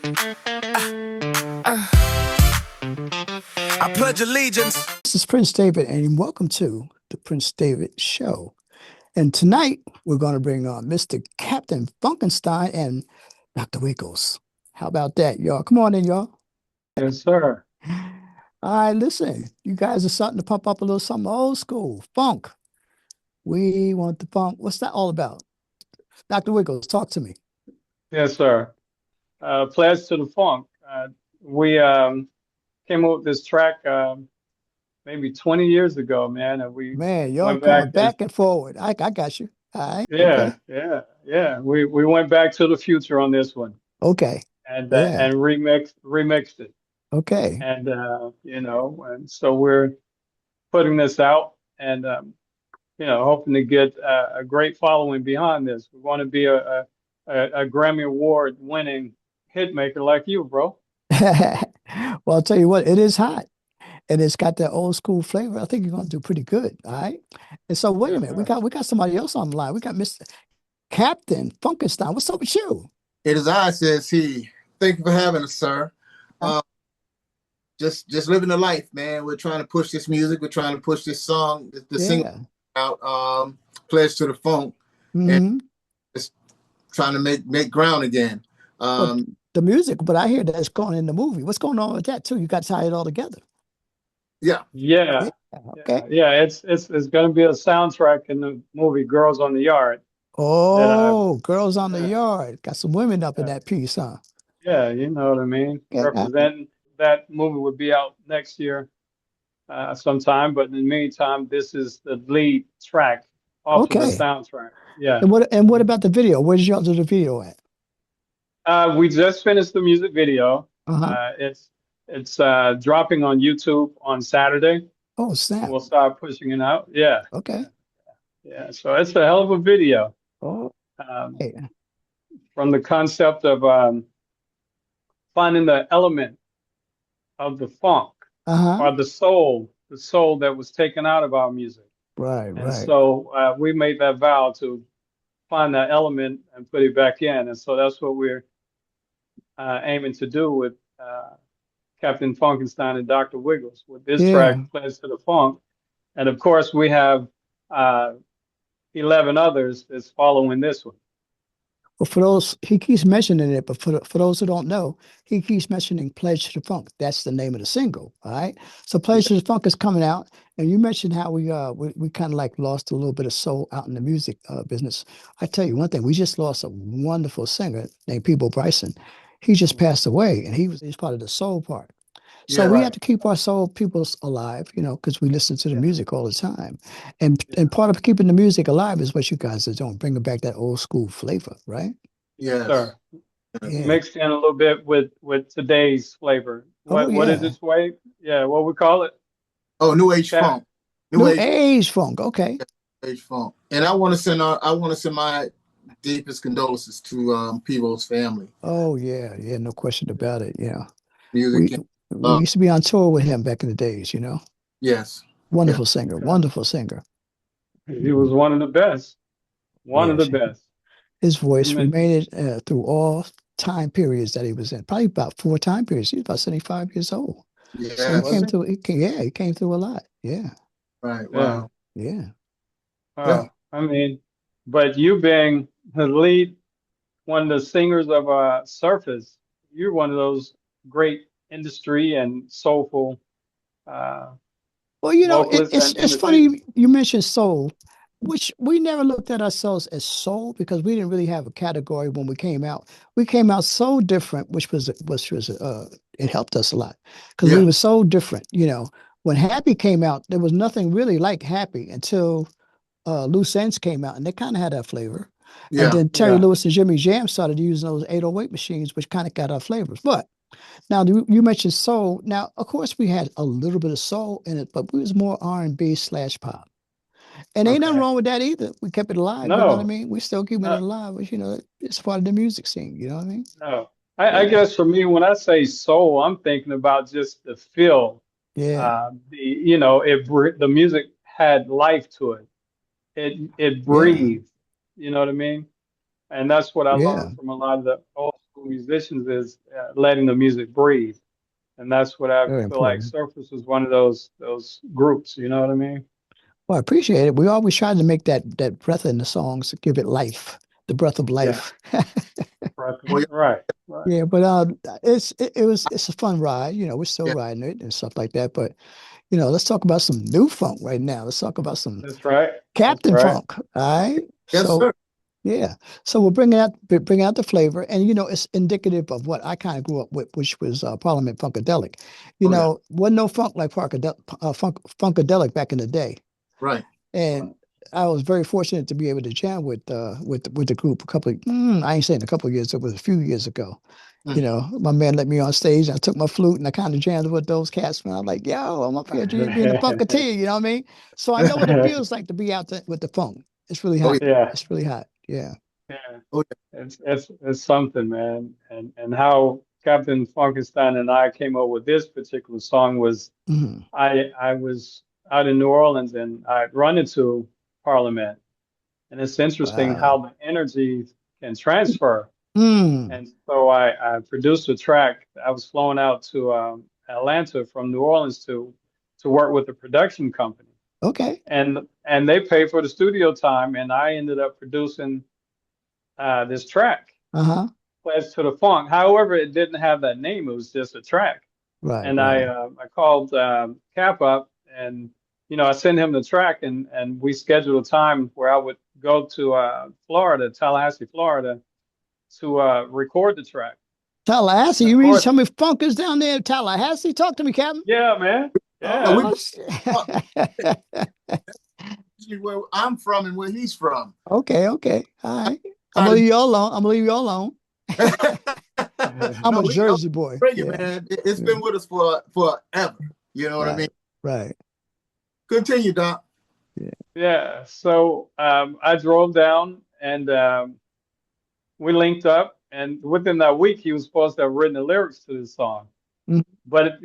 I pledge allegiance. This is Prince David, and welcome to the Prince David Show. And tonight we're going to bring on Mr. Captain Funkenstein and Dr. Wiggles. How about that, y'all? Come on in, y'all. Yes, sir. All right, listen, you guys are starting to pump up a little something old school funk. We want the funk. What's that all about? Dr. Wiggles, talk to me. Yes, sir. Pledge to the Funk. We came up with this track maybe 20 years ago, man, and we Man, y'all went going back as back and forward. I got you. All right, yeah, okay, yeah. We went back to the future on this one okay, yeah, and remixed it, okay. and and so we're putting this out and hoping to get a great following behind this. We want to be a Grammy Award winning hit maker like you, bro. Well, I'll tell you what, it is hot and it's got that old school flavor. I think you're gonna do pretty good. All right. And so wait a Yes, minute, we sir. got we got somebody else on the line. We got Mr. Captain Funkenstein. What's up with you? It is I, says he. Thank you for having us, sir. Huh? Uh, just living the life, man. We're trying to push this music. We're trying to push this song, the single Yeah. out, Pledge to the Funk, and Hmm. just trying to make ground again. Well, Um, the music, but I hear that it's going in the movie. What's going on with that too? You got to tie it all together. yeah, Yeah. Yeah, Okay. yeah. It's going to be a soundtrack in the movie Girls on the Yard that I Oh, girls on the yeah, yard. Got some women up in yeah, that piece, huh? yeah, you know what I mean. Yeah. Representing that movie would be out next year sometime, but in the meantime, this is the lead track off of the Okay. soundtrack. Yeah. And what about the video? Where did y'all do the video at? We just finished the music video. Uh-huh. It's dropping on YouTube on Saturday. Oh, snap. We'll start pushing it out. Yeah, Okay. yeah. So it's a hell of a video. Oh, Um, hey. from the concept of finding the element of the funk Uh-huh. or the soul that was taken out of our music. Right, And right. so we made that vow to find that element and put it back in. And so that's what we're aiming to do with Captain Funkenstein and Dr. Wiggles with this track, Yeah. Pledge to the Funk. And of course, we have uh, 11 others that's following this one. Well, for those, he keeps mentioning it, but for those who don't know, he keeps mentioning Pledge to the Funk. That's the name of the single. All right. So Pledge to the Funk is coming out. And you mentioned how we kind of like lost a little bit of soul out in the music business. I tell you one thing, we just lost a wonderful singer named Peebo Bryson. He just passed away and he's part of the soul part. So yeah, we have Right. to keep our soul peoples alive, because we listen to the Yeah. music all the time. And Yeah. and part of keeping the music alive is what you guys are doing, bringing back that old school flavor, right? Yes, yes, sir. yes. Yeah. Mixed in a little bit with today's flavor. Oh What is yeah. this way? Yeah, what we call it? Oh, New Age Cat. Funk, New New Age age funk. Okay. Funk. And I want to send my deepest condolences to Peebo's family. Oh yeah. Yeah. No question about it. Yeah. We Music, and, we uh, used to be on tour with him back in the days. yes, yeah, Wonderful singer. Yeah. Wonderful singer. He was one of the best. One of the Yes. best. His You voice mentioned remained through all time periods that he was in. Probably about four time periods. He was about 75 years old. So he was yes, came he? through. Yeah, he came through a lot. Yeah. right, Yeah. wow, Yeah. yeah, I mean, but you being the lead, one of the singers of Surface, you're one of those great industry and soulful uh, Well, vocalists it's in the funny city. you mentioned soul, which we never looked at ourselves as soul because we didn't really have a category when we came out. We came out so different, which was it helped us a lot because we yeah, were so different. When Happy came out, there was nothing really like Happy until Loose Ends came out, and they kind of had that flavor. And yeah, then Terry Yeah. Lewis and Jimmy Jam started using those 808 machines, which kind of got our flavors. But now you mentioned soul. Now, of course, we had a little bit of soul in it, but we was more R&B slash pop. And ain't nothing Okay. wrong with that either. We kept it alive. You know what I No, mean? We still keeping it no, alive. But, it's part of the music scene. You know what I mean? no. I Yeah, guess for me, when I say soul, I'm thinking about just the feel. yeah, The music had life to it. It yeah, breathed. You know what I mean? And that's what I yeah. learned from a lot of the old school for musicians is letting the music breathe. And that's what I Very feel like important. Surface was one of those groups, you know what I mean? Well, I appreciate it. We always try to make that breath in the songs, give it life, the breath of Yeah. life. Right. Well, yeah, Right. Right. Yeah, but it's a fun ride. You know, we're still yeah, riding it and stuff like that. But let's talk about some new funk right now. Let's talk about some That's right. That's Captain right. Funk. All right. yes, So sir. yeah. So we'll bring out the flavor, and it's indicative of what I kind of grew up with, which was Parliament Funkadelic. Oh yeah, Wasn't no funk like Funkadelic back in the day. right. And I was very fortunate to be able to jam with the group I ain't saying a couple of years, it was a few years ago. Mm. My man let me on stage. I took my flute and I kind of jammed with those cats. Man, I'm like, yo, I'm up here being a funketeer, you know what I mean? So I know what it feels like to be out there with the funk. It's really Oh hot. yeah, Yeah. It's really hot. Yeah. Yeah. oh It's something, man. And how Captain Funkenstein and I came up with this particular song was Hmm. I was out in New Orleans and I'd run into Parliament. And it's interesting how Wow. the energy can transfer. Mm. And so I produced a track. I was flown out to Atlanta from New Orleans to work with a production company. Okay. And they paid for the studio time and I ended up producing this track, Uh-huh. Pledge to the Funk. However, it didn't have that name. It was just a track. Right, And right. I called Cap up and I sent him the track and we scheduled a time where I would go to Florida, Tallahassee, Florida, to record the track. Tallahassee. And of You mean to course, tell me funk is down there in Tallahassee? Talk to me, Captain. yeah, man, yeah. yeah, We Oh, uh, usually where I'm from and where he's from. okay, okay. All right. I'm gonna Kind leave you all alone. I'm gonna leave you all alone. of, I'm no, a we Jersey boy. bring it, Yeah. man. It's Yeah. been with us for forever. You know what I mean? Right. Right. Continue, Doc. Yeah. yeah. So I drove down and we linked up, and within that week, he was supposed to have written the lyrics to the song. Mhm. But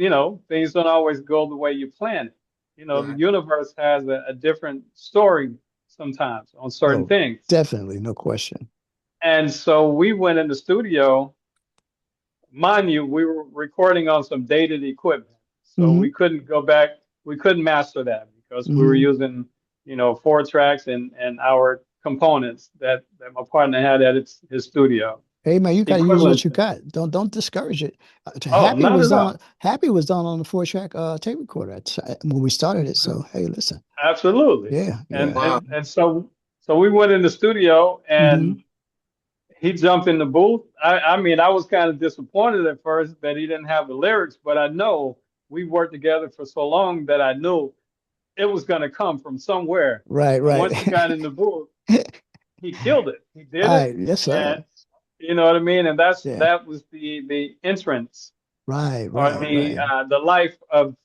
things don't always go the way you plan it. The Right. universe has a different story sometimes on certain Oh, things. definitely, no question. And so we went in the studio. Mind you, we were recording on some dated equipment. So Hmm. we couldn't go back, we couldn't master that because we were Hmm. using, 4 tracks and our components that my partner had at his studio. Hey man, you gotta use what Equivalent. you got. Don't discourage it. Oh, not at all. Happy was done on the 4-track tape recorder when we started it. So hey, listen. Absolutely. Yeah, And yeah. Wow. and and so we went in the studio Hmm. and he jumped in the booth. I mean, I was kind of disappointed at first that he didn't have the lyrics, but I know we worked together for so long that I knew it was going to come from somewhere. Right, And right. once he got in the booth, he killed it. He did All it, right, yes, and sir. you know what I mean. And Yeah. that was the entrance Right, or right, right, the life of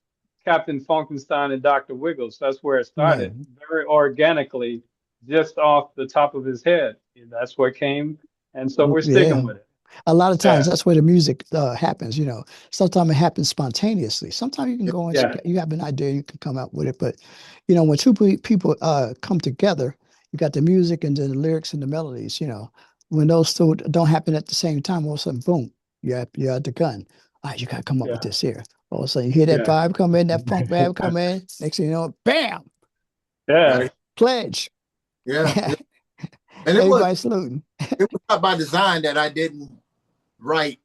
Captain Funkenstein and Dr. Wiggles. That's where it right. started, very organically, just off the top of his head. That's where it came, and so we're Yeah. sticking with it. A lot of times Yeah, that's where the music happens. Sometimes it happens spontaneously. Sometimes you can Yeah. go and yeah, you have an idea, you can come out with it. But when two people come together, you got the music and then the lyrics and the melodies. When those two don't happen at the same time, all of a sudden, boom, you're at the gun. All right, you got to come up with yeah, this here. All of a sudden, you hear that yeah, vibe come in, that funk vibe come in. Next thing you know, bam, yeah, Gotta, pledge. yeah, yeah. And Everybody saluting. it was not by design that I didn't want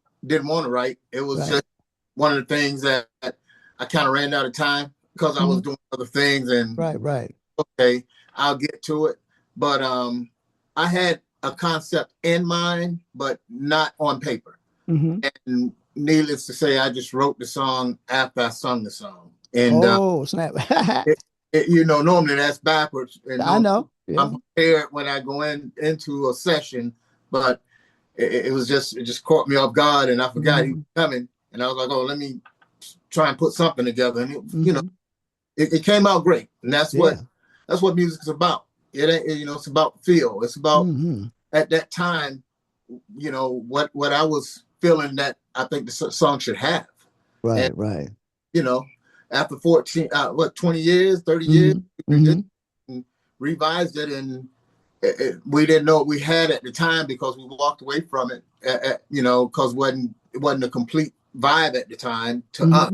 to write. It was Right. just one of the things that I kind of ran out of time because I was Mhm. doing other things and Right, right. okay, I'll get to it. But I had a concept in mind, but not on paper. Hmm. And needless to say, I just wrote the song after I sung the song. And Oh, snap. normally that's backwards. And I know. Yeah. I'm prepared when I go into a session, but it just caught me off guard, and I forgot he was Hmm. coming, and I was like, oh, let me try and put something together, and Hmm. it came out great, and that's Yeah. what music's about. It ain't, it's about feel. It's about Hmm. at that time, what I was feeling that I think the song should have, and Right, right. you know, after 14, 20 years, 30 years, Hmm. we Hmm. revised it and we didn't know what we had at the time because we walked away from it, you know, because it wasn't a complete vibe at the time to us.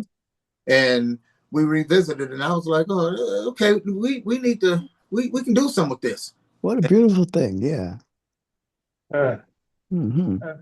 And we revisited, and I was like, oh, okay, we need to, we can do something with this. What a beautiful thing. Yeah. Uh, hmm uh,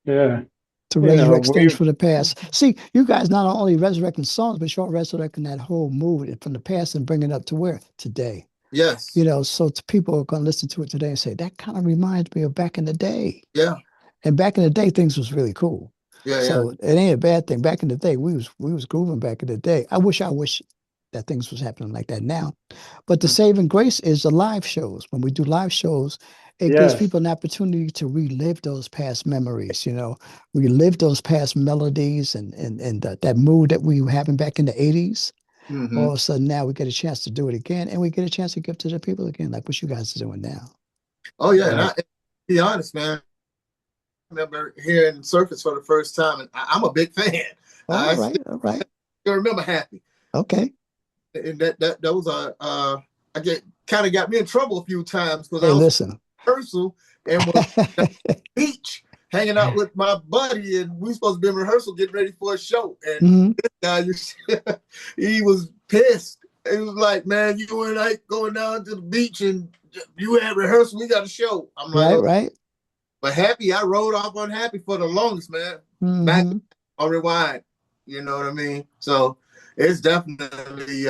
yeah. To You know, resurrect things we, from the past. See, you guys not only resurrecting songs, but you're resurrecting that whole mood from the past and bringing it up to where? Today. Yes. You know, so people are going to listen to it today and say, that kind of reminds me of back in the day. Yeah. And back in the day, things was really cool. Yeah. Yeah. So it ain't a bad thing. Back in the day, we was grooving back in the day. I wish that things was happening like that now. But the saving grace is the live shows. When we do live shows, it gives yes. people an opportunity to relive those past memories, you know, relive those past melodies and that mood that we were having back in the 80s. All of a sudden now we get a chance to do it again, and we get a chance to give to the people again, like what you guys are doing now. Oh yeah. And Yeah. to be honest, man, I remember hearing Surface for the first time, and I'm a big fan. Oh, I all right, all right. still remember Happy. Okay. And that was I get kind of got me in trouble a few times because Hey, I was listen. rehearsal and was at the beach hanging out with my buddy, and we supposed to be in rehearsal getting ready for a show. And this guy, he was pissed. He was like, "Man, you and I going down to the beach, and you had rehearsal. We got a show." I'm like, Right, "Okay." right. But Happy, I rode off on Happy for the longest, man. Back on Rewind, you know what I mean? So it's definitely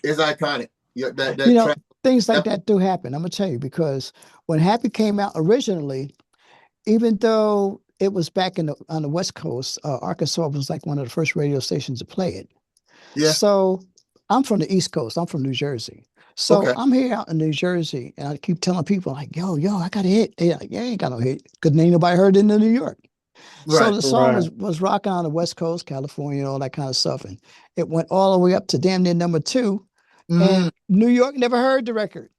it's iconic. Yeah, that You know, track. things like that do happen. I'm gonna tell you, because when Happy came out originally, even though it was back on the West Coast, Arkansas was like one of the first radio stations to play it. Yeah. So I'm from the East Coast. I'm from New Jersey. So Okay. I'm here out in New Jersey, and I keep telling people like, yo, I got a hit. They're like, yeah, I ain't got no hit. Because ain't nobody heard it in New York. So Right. the song Right. was rocking on the West Coast, California, all that kind of stuff. And it went all the way up to damn near #2. And New York never heard the record.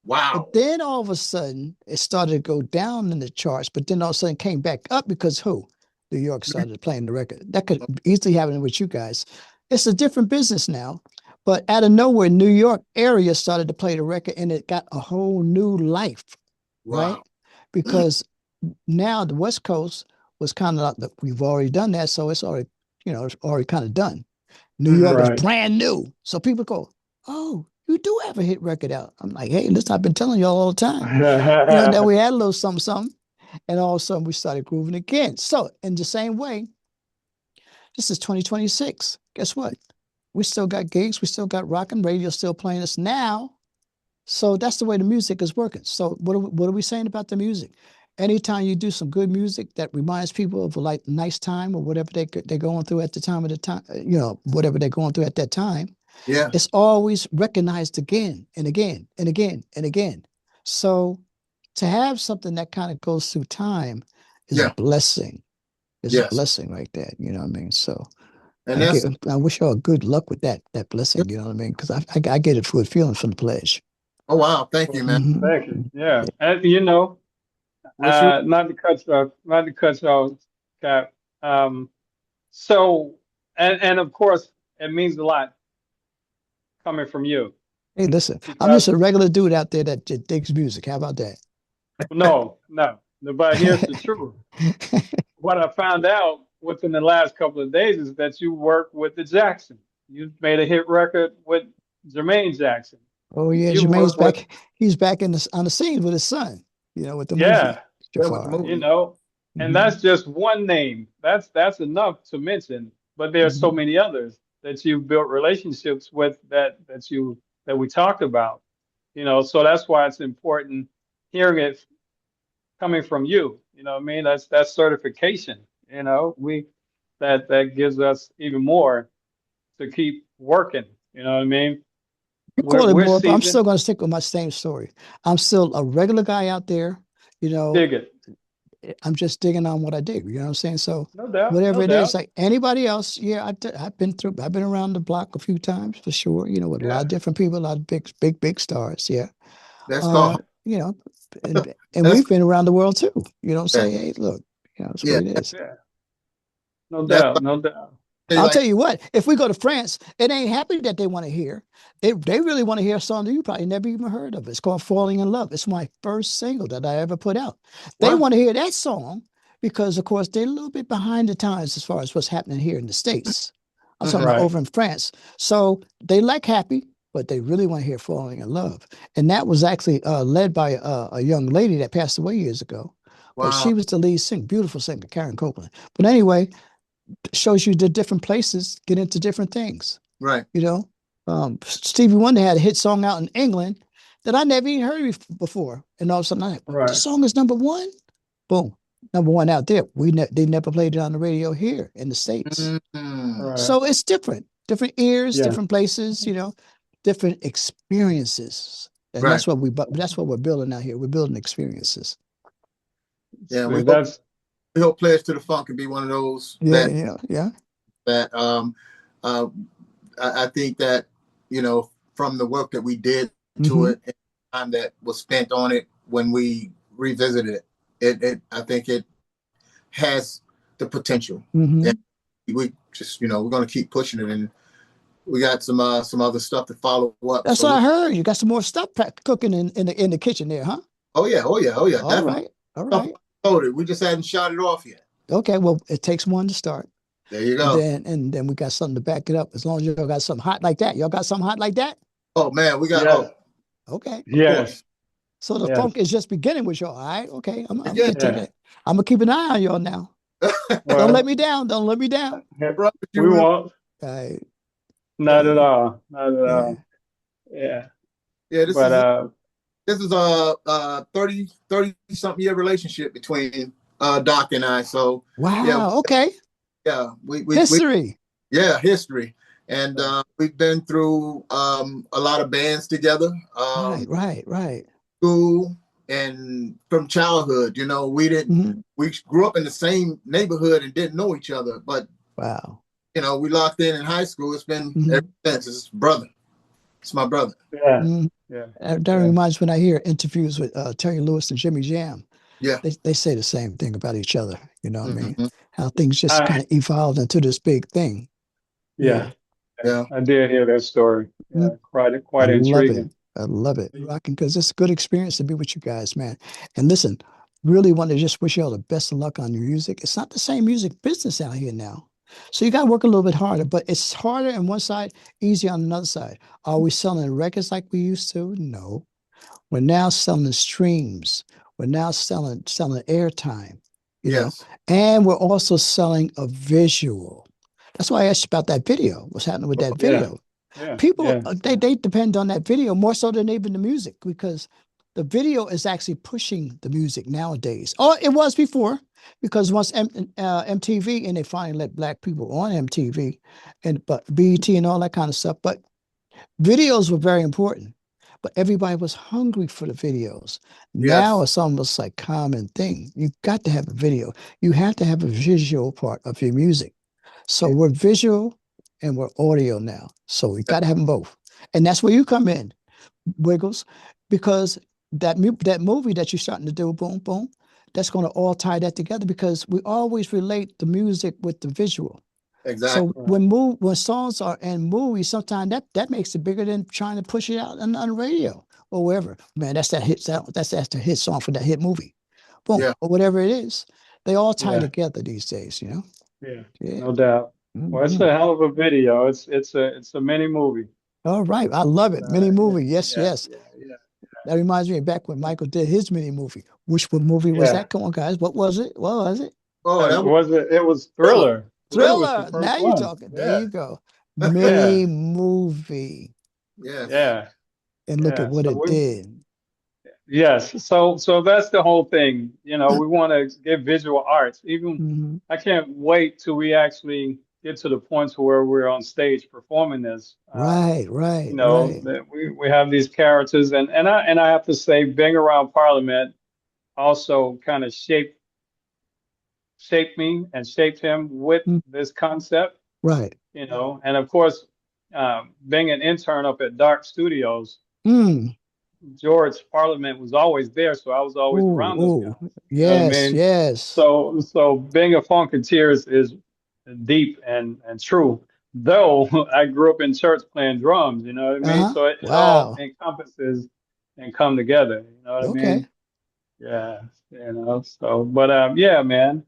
But Wow. then all of a sudden, it started to go down in the charts, but then all of a sudden came back up because who? New York started playing the record. That could easily happen with you guys. It's a different business now. But out of nowhere, New York area started to play the record, and it got a whole new life, right? Wow. Because now the West Coast was kind of like, we've already done that, so it's already, it's already kind of done. New York is Right. brand new. So people go, oh, you do have a hit record out. I'm like, hey, listen, I've been telling y'all all the time. Then we had a little something, something, and all of a sudden we started grooving again. So in the same way, this is 2026. Guess what? We still got gigs. We still got rock and radio still playing us now. So that's the way the music is working. So what are we saying about the music? Anytime you do some good music that reminds people of a like nice time or whatever they're going through at the time of the time, whatever they're going through at that time, Yeah. it's always recognized again and again and again and again. So to have something that kind of goes through time is a Yeah. blessing. It's a Yes. blessing right there. You know what I mean? So And that's I wish y'all good luck with that blessing. You know what I mean? Because I get it good feeling from the pledge. oh wow. Thank you, man. Thank you. Yeah. And you know, Wish you not to cut you off, Cap. Um, so, and of course, it means a lot coming from you Hey, listen, I'm because just a regular dude out there that digs music. How about that? no, but here's the truth. What I found out within the last couple of days is that you work with the Jackson. You made a hit record with Jermaine Jackson. Oh yeah, You Jermaine's work with, back. He's back on the scene with his son. With the movie yeah, yeah, with the Jafar. you movie. know, and hmm that's just one name. That's enough to mention. But there's so hmm many others that you've built relationships with that we talked about. So that's why it's important hearing it coming from you. You know what I mean? That's certification. We that gives us even more to keep working. You know what I mean? You We're call it we're more, but I'm seasoned. still going to stick with my same story. I'm still a regular guy out there. You know, Dig it. I'm just digging on what I dig. You know what I'm saying? So No doubt. whatever No it is, doubt. like anybody else, yeah, I've been around the block a few times for sure. With a lot Yeah. of different people, a lot of big stars. Yeah. That's called You know, and that's we've been around the world too. yeah. Say, hey, look, that's what Yeah. it is. Yeah. No That's doubt. No doubt. I'll tell you what, if we go to France, it ain't happy that they want to hear. They really want to hear a song that you probably never even heard of. It's called Falling in Love. It's my first single that I ever put out. They want to hear that song because, of course, they're a little bit behind the times as far as what's happening here in the States. I'm talking about over in France. So they like Happy, but they really want to hear Falling in Love. And that was actually led by a young lady that passed away years ago. But she was the lead singer, beautiful singer, Karen Copeland. But anyway, shows you the different places get into different things. Right. You know, Stevie Wonder had a hit song out in England that I never even heard before. And all of a sudden, I'm like, this song is number one? Boom. Number one out there. They never played it on the radio here in the States. So it's different. Different ears, different places, you know, different experiences. And that's what we're building out here. We're building experiences. Yeah, we hope Pledge to the Funk can be one of those. That I think that, you know, from the work that we did to it, and the time that was spent on it when we revisited it, I think it has the potential. And we just, you know, we're going to keep pushing it, and we got some other stuff to follow up. That's what I heard. You got some more stuff cooking in the kitchen there, huh? Oh yeah. All right. We just hadn't shot it off yet. Okay, well, it takes one to start. There you go. And then we got something to back it up. As long as y'all got something hot like that. Y'all got something hot like that? Oh man, we got okay. Yes. So the funk is just beginning with y'all. All right. Okay. I'm gonna keep an eye on y'all now. Don't let me down. Don't let me down. We won't. Not at all. Not at all. Yeah. Yeah. This is a 30 something year relationship between Doc and I. So okay. Yeah, we history. History. And we've been through a lot of bands together. Right. School and from childhood, you know, we grew up in the same neighborhood and didn't know each other, but you know, we locked in high school. It's been ever since. It's brother. It's my brother. That reminds me when I hear interviews with Terry Lewis and Jimmy Jam. Yeah. They say the same thing about each other. You know what I mean? How things just kind of evolved into this big thing. Yeah. I did hear that story. Yeah, quite intriguing. I love it. Rocking, because it's a good experience to be with you guys, man. And listen, really want to just wish you all the best of luck on your music. It's not the same music business out here now. So you got to work a little bit harder, but it's harder on one side, easier on another side. Are we selling records like we used to? No. We're now selling streams. We're now selling airtime, you know, and we're also selling a visual. That's why I asked you about that video. What's happening with that video? People, they depend on that video more so than even the music, because the video is actually pushing the music nowadays. Or it was before, because once MTV, and they finally let black people on MTV, but BET and all that kind of stuff. But videos were very important. But everybody was hungry for the videos. Now it's almost like common thing. You got to have a video. You have to have a visual part of your music. So we're visual and we're audio now. So we got to have them both. And that's where you come in, Wiggles, because that movie that you're starting to do, boom, boom, that's going to all tie that together, because we always relate the music with the visual. Exactly. So when songs are in movies, sometimes that makes it bigger than trying to push it out on the radio or wherever. Man, that's that hit sound. That's the hit song for that hit movie. Boom, or whatever it is. They all tie together these days, you know. Yeah. No doubt. Well, it's a hell of a video. It's a mini movie. All right, I love it. Mini movie, yes. That reminds me of back when Michael did his mini movie. Which movie was that? Come on, guys. What was it? Oh, it was Thriller. Thriller. Now you're talking. There you go. Mini movie. Yeah. And look at what it did. Yes. So that's the whole thing. You know, we want to get visual arts. Even I can't wait till we actually get to the point where we're on stage performing this. Right. You know, we have these characters, and I have to say, being around Parliament also kind of shaped me and shaped him with this concept. Right. You know, and of course, being an intern up at Dark Studios, George Parliament was always there, so I was always around those guys. Yes, yes. So being a Funketeer is deep and true. Though I grew up in church playing drums, you know what I mean? Uh-huh. So it all Wow. encompasses and come together. You know what I Okay. mean? Yeah, you know. So, but yeah, man,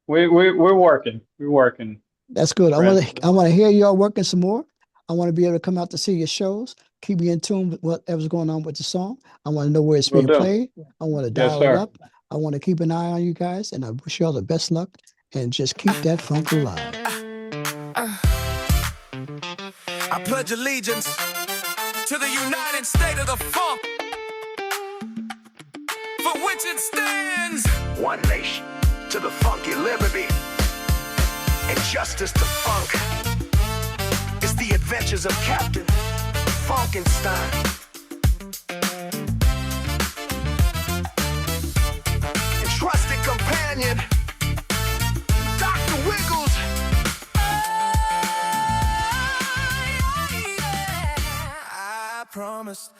we're working. We're working, That's good. Francis. I want to hear y'all working some more. I want to be able to come out to see your shows. Keep me in tune with whatever's going on with the song. I want to know where it's Will being do. played. I want to Yes, dial it sir. up. I want to keep an eye on you guys, and I wish y'all the best luck. And just keep that funk alive. I pledge allegiance to the United States of the Funk, for which it stands. One nation, to the funky liberty, and justice to funk. It's the adventures of Captain Funkenstein. And trusted companion, Dr. Wiggles. I promised